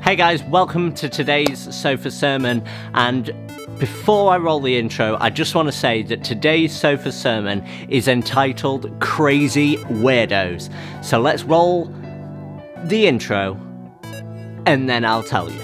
Hey guys, welcome to today's Sofa Sermon, and before I roll the intro, I just want to say that today's Sofa Sermon is entitled Crazy Weirdos. So let's roll the intro, and then I'll tell you.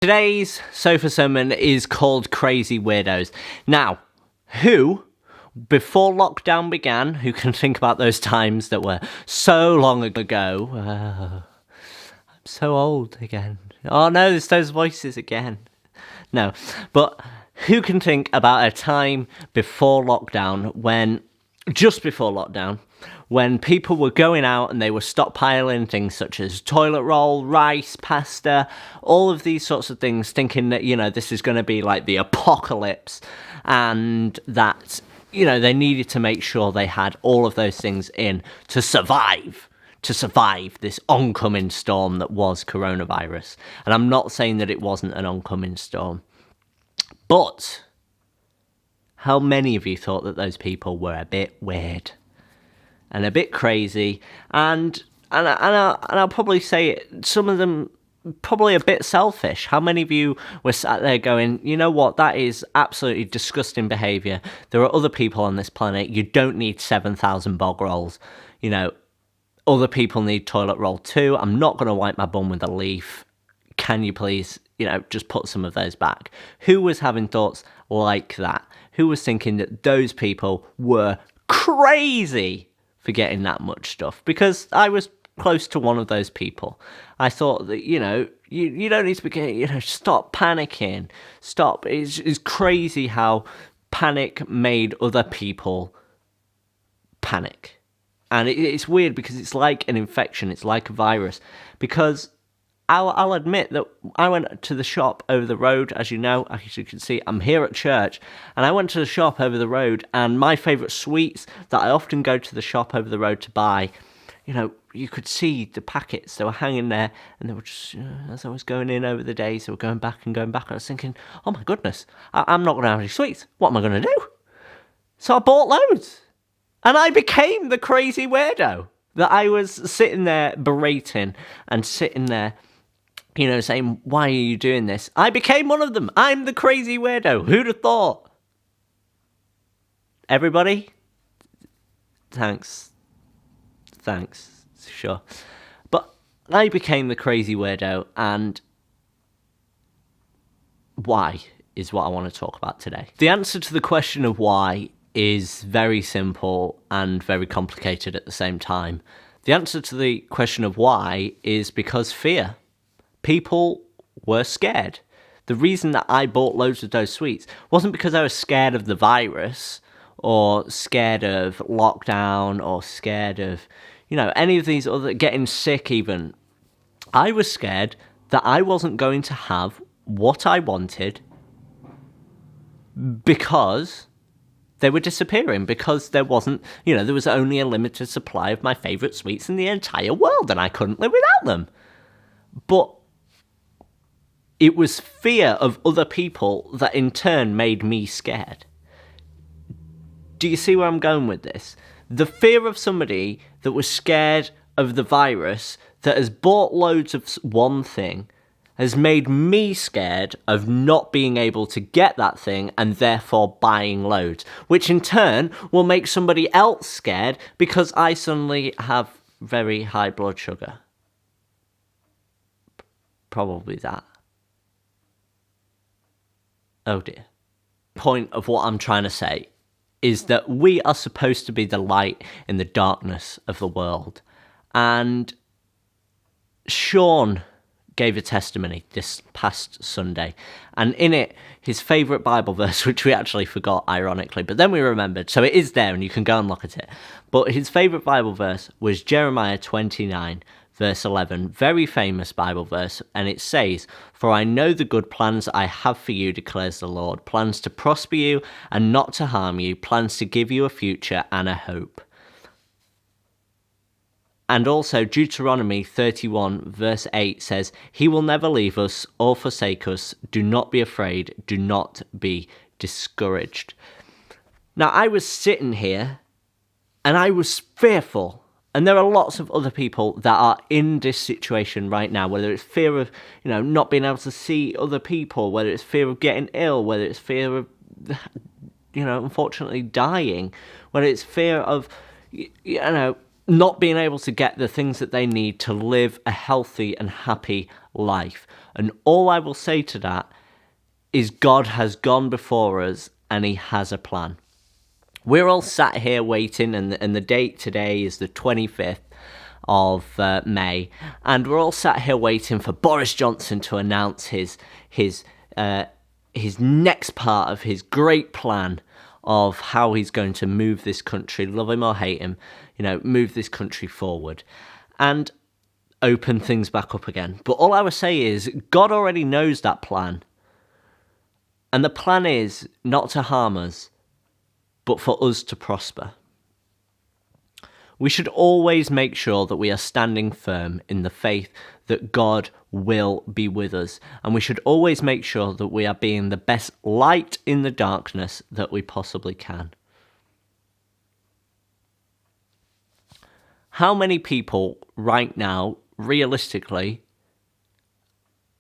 Today's Sofa Sermon is called Crazy Weirdos. Now, before lockdown began, who can think about those times that were so long ago? I'm so old again. Oh no, it's those voices again. No, but who can think about a time before lockdown just before lockdown, when people were going out and they were stockpiling things such as toilet roll, rice, pasta, all of these sorts of things, thinking that, this is going to be like the apocalypse, and that, they needed to make sure they had all of those things in to survive this oncoming storm that was coronavirus. And I'm not saying that it wasn't an oncoming storm, but how many of you thought that those people were a bit weird and a bit crazy, and I'll probably say it, some of them probably a bit selfish? How many of you were sat there going, you know what, that is absolutely disgusting behaviour. There are other people on this planet. You don't need 7,000 bog rolls. Other people need toilet roll too. I'm not going to wipe my bum with a leaf. Can you please, just put some of those back? Who was having thoughts like that? Who was thinking that those people were crazy for getting that much stuff? Because I was close to one of those people. I thought that, you don't need to be getting, stop panicking. Stop. It's crazy how panic made other people panic. And it's weird because it's like an infection. It's like a virus. Because I'll admit that I went to the shop over the road, as you know, as you can see, I'm here at church, and I went to the shop over the road, and my favourite sweets that I often go to the shop over the road to buy, you could see the packets, they were hanging there, and they were just, as I was going in over the days, they were going back, and I was thinking, oh my goodness, I'm not going to have any sweets, what am I going to do? So I bought loads, and I became the crazy weirdo that I was sitting there berating, and sitting there, saying, why are you doing this? I became one of them. I'm the crazy weirdo. Who'd have thought? Everybody? Thanks. Sure. But I became the crazy weirdo, and why is what I want to talk about today. The answer to the question of why is very simple and very complicated at the same time. The answer to the question of why is because fear. People were scared. The reason that I bought loads of those sweets wasn't because I was scared of the virus, or scared of lockdown, or scared of, any of these other, getting sick even. I was scared that I wasn't going to have what I wanted because they were disappearing, because there wasn't, there was only a limited supply of my favourite sweets in the entire world, and I couldn't live without them. But it was fear of other people that in turn made me scared. Do you see where I'm going with this? The fear of somebody that was scared of the virus, that has bought loads of one thing, has made me scared of not being able to get that thing and therefore buying loads, which in turn will make somebody else scared because I suddenly have very high blood sugar. Probably that. Oh dear. Point of what I'm trying to say is that we are supposed to be the light in the darkness of the world. And Sean gave a testimony this past Sunday. And in it, his favourite Bible verse, which we actually forgot, ironically, but then we remembered, so it is there and you can go and look at it. But his favourite Bible verse was Jeremiah 29, verse 11, very famous Bible verse, and it says, "For I know the good plans I have for you, declares the Lord, plans to prosper you and not to harm you, plans to give you a future and a hope." And also Deuteronomy 31 verse 8 says, "He will never leave us or forsake us. Do not be afraid. Do not be discouraged." Now, I was sitting here and I was fearful. And there are lots of other people that are in this situation right now, whether it's fear of, not being able to see other people, whether it's fear of getting ill, whether it's fear of, unfortunately dying, whether it's fear of, not being able to get the things that they need to live a healthy and happy life. And all I will say to that is God has gone before us and he has a plan. We're all sat here waiting, and the date today is the 25th of May, and we're all sat here waiting for Boris Johnson to announce his next part of his great plan of how he's going to move this country, love him or hate him, move this country forward and open things back up again. But all I would say is God already knows that plan. And the plan is not to harm us, but for us to prosper. We should always make sure that we are standing firm in the faith that God will be with us. And we should always make sure that we are being the best light in the darkness that we possibly can. How many people right now, realistically,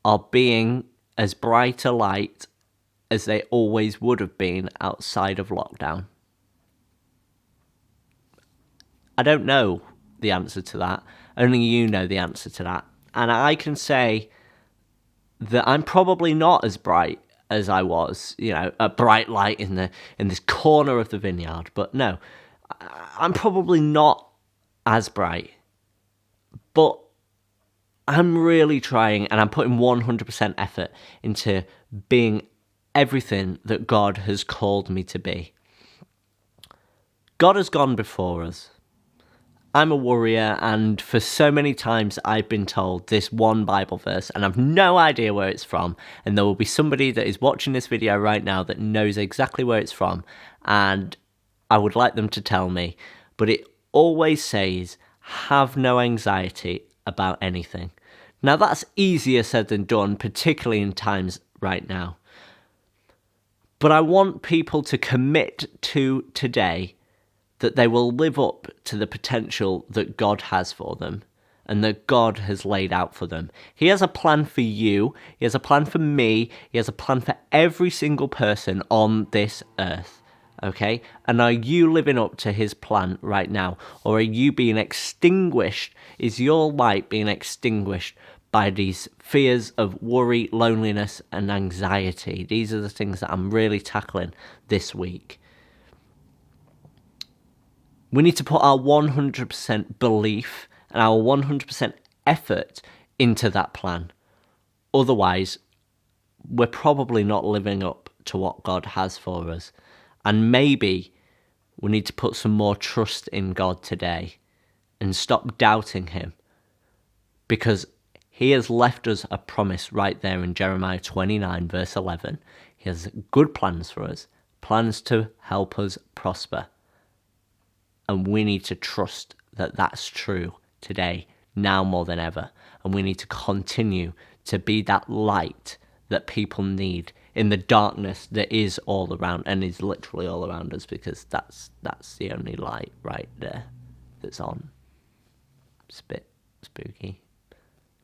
are being as bright a light as they always would have been outside of lockdown? I don't know the answer to that. Only you know the answer to that. And I can say that I'm probably not as bright as I was, a bright light in this corner of the vineyard. But no, I'm probably not as bright. But I'm really trying, and I'm putting 100% effort into being everything that God has called me to be. God has gone before us. I'm a worrier, and for so many times I've been told this one Bible verse, and I've no idea where it's from, and there will be somebody that is watching this video right now that knows exactly where it's from, and I would like them to tell me, but it always says, "Have no anxiety about anything." Now that's easier said than done, particularly in times right now. But I want people to commit to today that they will live up to the potential that God has for them and that God has laid out for them. He has a plan for you. He has a plan for me. He has a plan for every single person on this earth. Okay? And are you living up to his plan right now? Or are you being extinguished? Is your light being extinguished by these fears of worry, loneliness, and anxiety? These are the things that I'm really tackling this week. We need to put our 100% belief and our 100% effort into that plan. Otherwise, we're probably not living up to what God has for us. And maybe we need to put some more trust in God today and stop doubting him, because he has left us a promise right there in Jeremiah 29 verse 11. He has good plans for us, plans to help us prosper. And we need to trust that that's true today, now more than ever. And we need to continue to be that light that people need in the darkness that is all around, and is literally all around us, because that's the only light right there that's on. It's a bit spooky.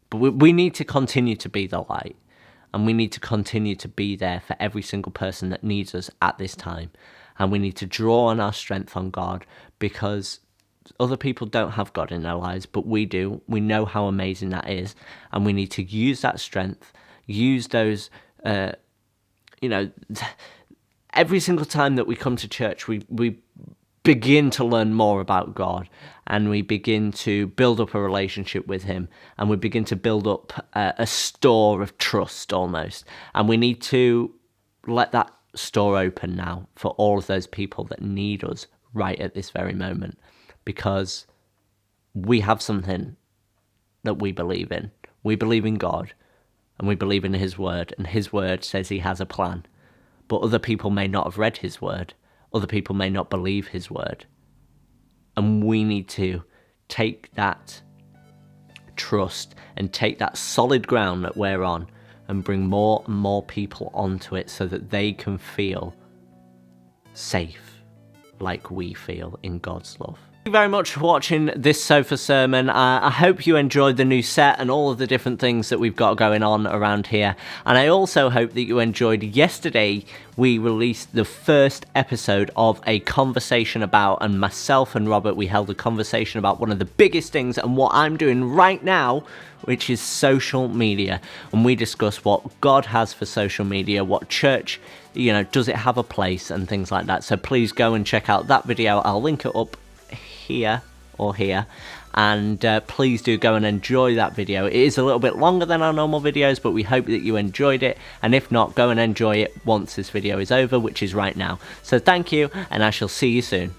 But we need to continue to be the light, and we need to continue to be there for every single person that needs us at this time. And we need to draw on our strength on God, because other people don't have God in their lives, but we do. We know how amazing that is. And we need to use that strength, use those, every single time that we come to church, we begin to learn more about God, and we begin to build up a relationship with him, and we begin to build up a store of trust almost. And we need to let that store open now for all of those people that need us right at this very moment, because we have something that we believe in. We believe in God, and we believe in his word, and his word says he has a plan. But other people may not have read his word. Other people may not believe his word. And we need to take that trust and take that solid ground that we're on and bring more and more people onto it so that they can feel safe like we feel in God's love. Thank you very much for watching this sofa sermon. I hope you enjoyed the new set and all of the different things that we've got going on around here. And I also hope that you enjoyed yesterday. We released the first episode of a conversation about, and myself and Robert, we held a conversation about one of the biggest things and what I'm doing right now, which is social media. And we discuss what God has for social media, what church, does it have a place, and things like that. So please go and check out that video. I'll link it up here or here, and please do go and enjoy that video. It is a little bit longer than our normal videos, but we hope that you enjoyed it, and if not, go and enjoy it once this video is over, which is right now. So thank you, and I shall see you soon.